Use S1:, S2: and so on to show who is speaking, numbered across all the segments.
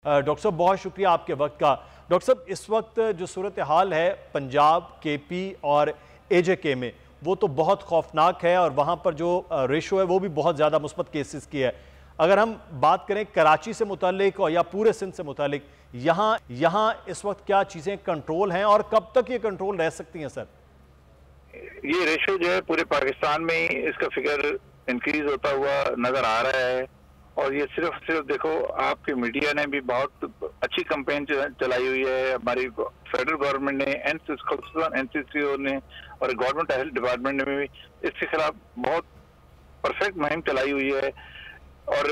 S1: Doctor साहब बहुत शुक्रिया आपके वक्त का। डॉक्टर साहब, इस वक्त जो सूरत हाल है पंजाब, केपी और एजेके में, वो तो बहुत खौफनाक है और वहाँ पर जो रेशो है वो भी बहुत ज़्यादा मुस्बत केसेस की है। अगर हम बात करें कराची से मुतालिक या पूरे सिंध से मुतालिक, यहाँ इस वक्त क्या चीज़ें कंट्रोल हैं और कब तक ये कंट्रोल रह सकती हैं सर?
S2: ये रेशो जो है पूरे पाकिस्तान में ही इसका फिगर इंक्रीज होता हुआ नजर आ रहा है। और ये सिर्फ देखो, आपके मीडिया ने भी बहुत अच्छी कैंपेन चलाई हुई है, हमारी फेडरल गवर्नमेंट ने, एनसीसीओ ने और गवर्नमेंट हेल्थ डिपार्टमेंट ने भी इसके खिलाफ बहुत परफेक्ट मुहिम चलाई हुई है। और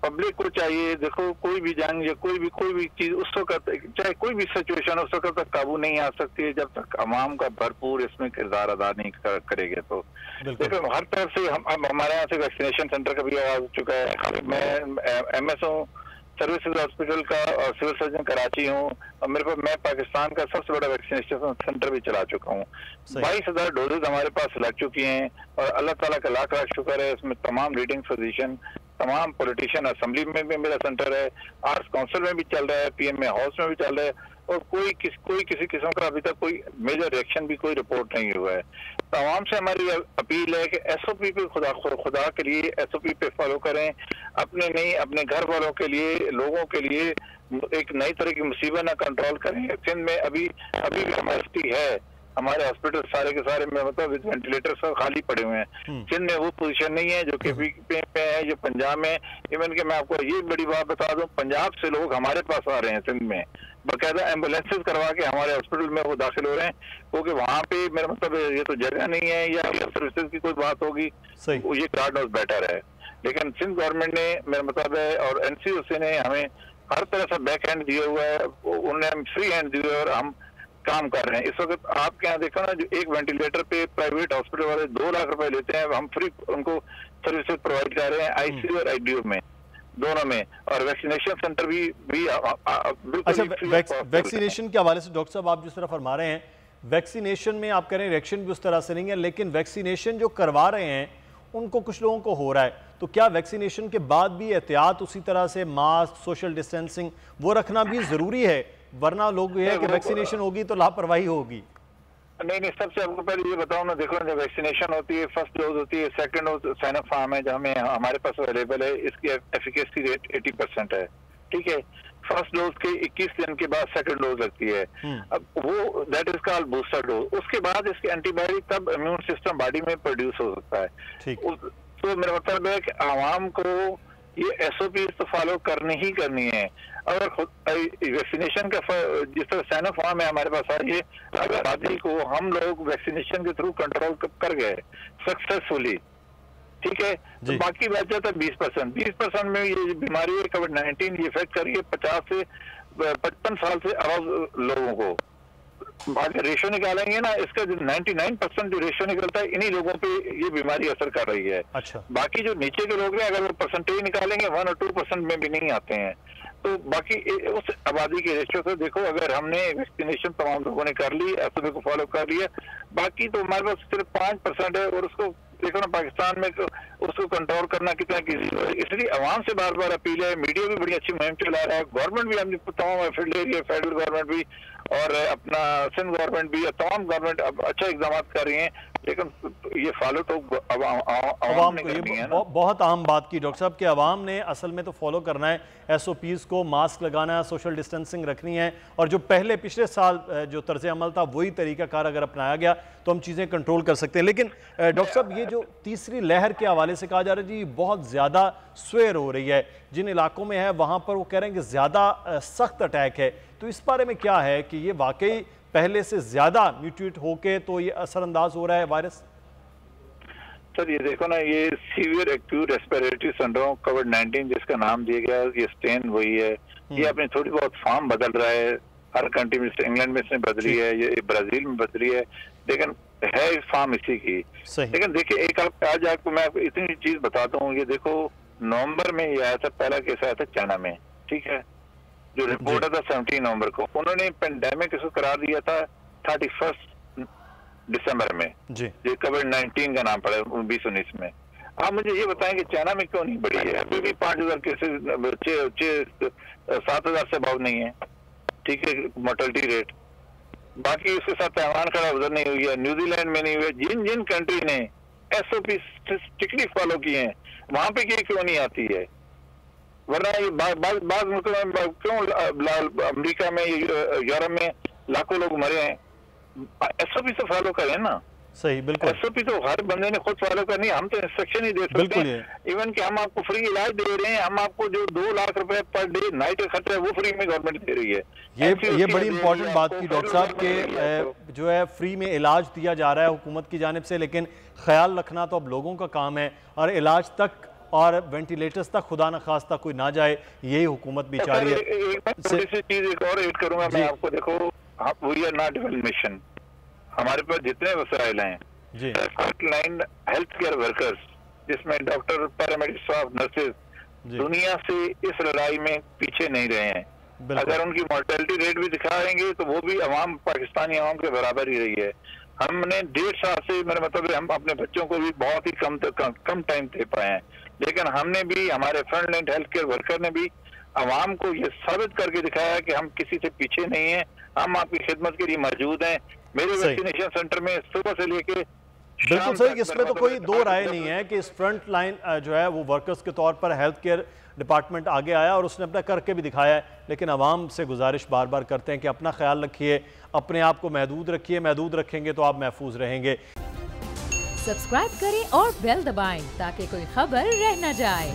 S2: पब्लिक को चाहिए, देखो कोई भी जंग या कोई भी चीज उस वक्त, चाहे कोई भी सिचुएशन उस वक्त तक काबू नहीं आ सकती है जब तक अवाम का भरपूर इसमें किरदार अदा नहीं करेंगे। तो देखो हर तरफ से हमारे यहाँ से वैक्सीनेशन सेंटर का भी आवाज हो चुका है। मैं एमएस हूँ सर्विसेज हॉस्पिटल का और सिविल सर्जन कराची हूँ, और मैं पाकिस्तान का सबसे बड़ा वैक्सीनेशन सेंटर भी चला चुका हूँ। 22,000 डोजेज हमारे पास लग चुकी हैं और अल्लाह ताला का लाख लाख शुक्र है, इसमें तमाम लीडिंग फिजिशियन, तमाम पॉलिटिशियन, असेंबली में भी मेरा सेंटर है, आर्ट्स काउंसिल में भी चल रहा है, पीएमए हाउस में भी चल रहा है, और कोई किसी किस्म का अभी तक कोई मेजर रिएक्शन भी कोई रिपोर्ट नहीं हुआ है। तो आवाम से हमारी अपील है कि एसओपी पे खुदा के लिए एसओपी पे फॉलो करें, अपने नहीं अपने घर वालों के लिए, लोगों के लिए एक नई तरह की मुसीबत ना कंट्रोल करें। सिंध में अभी भी कैपेसिटी है, हमारे हॉस्पिटल सारे के सारे में मतलब वेंटिलेटर सब खाली पड़े हुए हैं। सिंध में वो पोजीशन नहीं है जो केपी पे है, जो पंजाब में। इवन के मैं आपको ये बड़ी बात बता दूं, पंजाब से लोग हमारे पास आ रहे हैं सिंध में, बाकायदा एम्बुलेंसेज करवा के हमारे हॉस्पिटल में वो दाखिल हो रहे हैं, क्योंकि वहाँ पे मेरा मतलब ये तो जगह नहीं है या सर्विसेज की कोई बात होगी, ये गॉड नोज बेटर है। लेकिन सिंध गवर्नमेंट ने मेरा मतलब है और एनसीओसी ने हमें हर तरह से बैक हैंड दिया हुआ है, उन्होंने हम फ्री हैंड दिए और हम काम कर रहे हैं। इस वक्त आपके यहाँ देखो ना, जो एक वेंटिलेटर पे प्राइवेट हॉस्पिटल वाले 2 लाख रुपए लेते हैं, हम फ्री उनको सर्विसेज प्रोवाइड कर रहे हैं आईसीयू और आईडीयू में, दोनों में। और वैक्सीनेशन सेंटर भी
S1: अच्छा, वैक्सीनेशन के हवाले से डॉक्टर साहब आप जिस तरह फरमा रहे हैं, वैक्सीनेशन में आप कह रहे हैं रिएक्शन भी उस तरह से नहीं है, लेकिन वैक्सीनेशन जो करवा रहे हैं उनको कुछ लोगों को हो रहा है, तो क्या वैक्सीनेशन के बाद भी एहतियात उसी तरह से मास्क, सोशल डिस्टेंसिंग वो रखना भी जरूरी है? वरना लोग ये है कि वैक्सीनेशन होगी तो लापरवाही होगी।
S2: नहीं, सबसे आपको पहले ये बताऊं ना, देखो जब वैक्सीनेशन होती है, फर्स्ट डोज होती है, सेकंड डोज साइनोफार्म है जो हमारे पास अवेलेबल है, इसकी एफिकेसी रेट 80% है, ठीक है। फर्स्ट डोज के 21 दिन के बाद सेकंड डोज लगती है, अब वो that is called booster dose. उसके बाद इसकी एंटीबॉडी तब इम्यून सिस्टम बॉडी में प्रोड्यूस हो सकता है। तो मेरा मतलब है कि आवाम को ये एसओपी तो फॉलो करनी ही करनी है। अगर वैक्सीनेशन का जिस तरह साइनोफार्म है हमारे पास है, अगर आबादी को हम लोग वैक्सीनेशन के थ्रू कंट्रोल कर गए सक्सेसफुली, ठीक है, तो बाकी बच जाता है 20% में ये बीमारी है कोविड-19 ये इफेक्ट कर रही है 50 से 55 साल से अबव लोगों को। अगर रेशो निकालेंगे ना, इसका जो 99% जो रेशो निकलता है इन्हीं लोगों पे ये बीमारी असर कर रही है।
S1: अच्छा।
S2: बाकी जो नीचे के लोग हैं, अगर वो परसेंटेज निकालेंगे 1 और 2% में भी नहीं आते हैं। तो बाकी उस आबादी के रेशो से देखो, अगर हमने वैक्सीनेशन तमाम लोगों ने कर ली, एसओपी को फॉलो कर लिया, बाकी तो हमारे पास सिर्फ 5% है, और उसको देखो ना पाकिस्तान में उसको कंट्रोल करना कितना कीजी है। इसलिए आवाम से बार बार अपील है, मीडिया भी बड़ी अच्छी मुहिम चला रहा है, गवर्नमेंट भी, हम तमाम एफर्ट ले रही है, फेडरल गवर्नमेंट भी और अपना सिंध गवर्नमेंट भी, तमाम गवर्नमेंट अब अच्छा इकदाम कर रही हैं, लेकिन ये फॉलो तो अवाम ने करनी है ना।
S1: बहुत अहम बात की डॉक्टर साहब कि अवाम ने असल में तो फॉलो करना है एसओपीज़ को, मास्क लगाना है, सोशल डिस्टेंसिंग रखनी है, और जो पिछले साल जो तर्ज अमल था वही तरीक़ाकार अगर अपनाया गया तो हम चीज़ें कंट्रोल कर सकते हैं। लेकिन डॉक्टर साहब, ये जो तीसरी लहर के हवाले से कहा जा रहा है जी, बहुत ज़्यादा स्वेर हो रही है, जिन इलाकों में है वहाँ पर वो कह रहे हैं कि ज़्यादा सख्त अटैक है, तो इस बारे में क्या है कि ये वाकई पहले से ज़्यादा म्यूटेट होके तो ये असरअंदाज हो रहा है वायरस?
S2: सर ये देखो ना, ये सीवियर एक्यूट रेस्पिरेटरी सिंड्रोम कोविड-19 जिसका नाम दिया गया, ये स्टेन वही है। ये अपनी थोड़ी बहुत फॉर्म बदल रहा है, हर कंट्री में, इंग्लैंड में इसने बदली है, ये ब्राजील में बदली है, लेकिन है फॉर्म इसी की। लेकिन देखिए, एक आज आपको मैं इतनी चीज बताता हूँ, ये देखो नवंबर में ये आया था, पहला केस आया था चाइना में, ठीक है, जो रिपोर्ट था 17 नवंबर को, उन्होंने पेंडेमिक इसको करार दिया था 31 दिसंबर में, जो कोविड-19 का नाम पड़ा 2019 में। आप मुझे ये बताएं कि चाइना में क्यों नहीं बढ़ी है? अभी भी 5,000 केसेस 7,000 से अभाव नहीं है, ठीक है, मोर्टेलिटी रेट। बाकी उसके साथ ताइवान खड़ा उधर नहीं हुई है, न्यूजीलैंड में नहीं हुई है। जिन जिन कंट्री ने SOP स्ट्रिक्टली फॉलो किए हैं वहां पे क्यों नहीं आती है? वरना ये बाद मुल्कों में क्यों, अमेरिका में, यूरोप में लाखों लोग मरे हैं? SOP तो फॉलो करें ना।
S1: सही, बिल्कुल।
S2: SOP तो हर बंदे ने खुद फॉलो करनी है, हम तो इंस्ट्रक्शन ही दे सकते हैं। इवन कि हम आपको फ्री इलाज दे रहे हैं, हम आपको जो 2 लाख रुपए पर डे नाइट का खर्चा है वो फ्री में गवर्नमेंट दे रही है।
S1: ये बड़ी इंपॉर्टेंट बात की डॉक्टर साहब के जो है फ्री में इलाज दिया जा रहा है हुकूमत की जानिब से, लेकिन ख्याल रखना तो अब लोगों का काम है और इलाज तक और वेंटिलेटर्स तक खुदा न खास्ता कोई ना जाए, यही हुकूमत बेचारी है।
S2: चीज एक और ऐड करूंगा मैं आपको, देखो we are not developed mission, हमारे पास जितने वसाइल हैं, फ्रंटलाइन हेल्थ केयर वर्कर्स जिसमें डॉक्टर, पैरामेडिक स्टाफ, नर्सेज दुनिया से इस लड़ाई में पीछे नहीं रहे हैं। अगर उनकी मोर्टेलिटी रेट भी दिखाएंगे तो वो भी अवाम, पाकिस्तानी अवाम के बराबर ही रही है। हमने 1.5 साल से, मेरा मतलब है, हम अपने बच्चों को भी बहुत ही कम टाइम दे पाए हैं, लेकिन हमने भी, हमारे फ्रंटलाइन हेल्थ केयर वर्कर ने भी अवाम को ये साबित करके दिखाया कि हम किसी से पीछे नहीं हैं, हम आपकी खिदमत के लिए मौजूद हैं। मेरे वैक्सीनेशन सेंटर में सुबह से लेके
S1: बिल्कुल सही, इसमें तो कोई दो राय नहीं है कि इस फ्रंट लाइन जो है वो वर्कर्स के तौर पर हेल्थ केयर डिपार्टमेंट आगे आया और उसने अपना करके भी दिखाया है। लेकिन आवाम से गुजारिश बार बार करते हैं कि अपना ख्याल रखिए, अपने आप को महदूद रखिए, महदूद रखेंगे तो आप महफूज रहेंगे।
S3: सब्सक्राइब करें और बेल दबाएं ताकि कोई खबर रह न जाए।